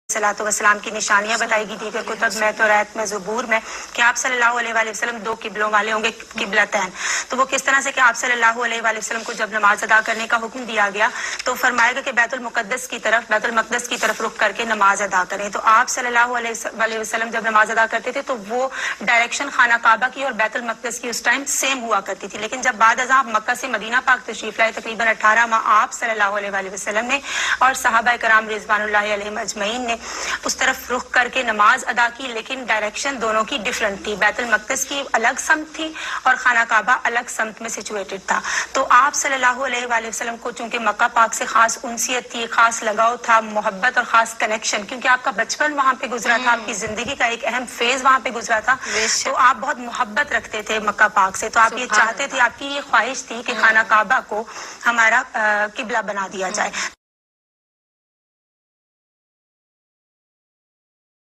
सलातो वसलाम की निशानियां बताई गई थी कि कुतुब में, तौरात में, ज़बूर में कि आप सल्लल्लाहु अलैहि वसल्लम दो किबलों वाले होंगे, किबलतैन। तो वो किस तरह से कि आप सल्लल्लाहु अलैहि वसल्लम को जब नमाज अदा करने का हुक्म दिया गया तो फरमाएगा कि बैतुल मुक़द्दस की तरफ, बैतुल मक़दस की तरफ रुख करके नमाज अदा करें। तो आप सल्लल्लाहु अलैहि वसल्लम जब नमाज अदा करते थे तो वो डायरेक्शन खाना काबा की और बैतुल मक़दस की उस टाइम सेम हुआ करती थी। लेकिन जब बाद अज़ा मक्का से मदीना पाक तशरीफ लाए, तकरीबन 18 माह आप सल्लल्लाहु अलैहि वसल्लम ने और सहाबा कराम रिज़वानुल्लाहि अलैहिम अजमईन ने उस तरफ रुख करके नमाज अदा की, लेकिन डायरेक्शन दोनों की डिफरेंट थी। बैतुल मक़दस की अलग समत थी और खाना काबा अलग समत में सिचुएटेड था। तो आप सल्लल्लाहु अलैहि वसल्लम को चूंकि मक्का पाक से खास उनसियत थी, खास लगाव था, मोहब्बत और खास कनेक्शन, क्योंकि आपका बचपन वहां पे गुजरा था, आपकी जिंदगी का एक अहम फेज वहां पे गुजरा था, तो आप बहुत मोहब्बत रखते थे मक्का पाक से। तो आप ये चाहते थे, आपकी ये ख्वाहिश थी कि खाना काबा को हमारा किबला बना दिया जाए।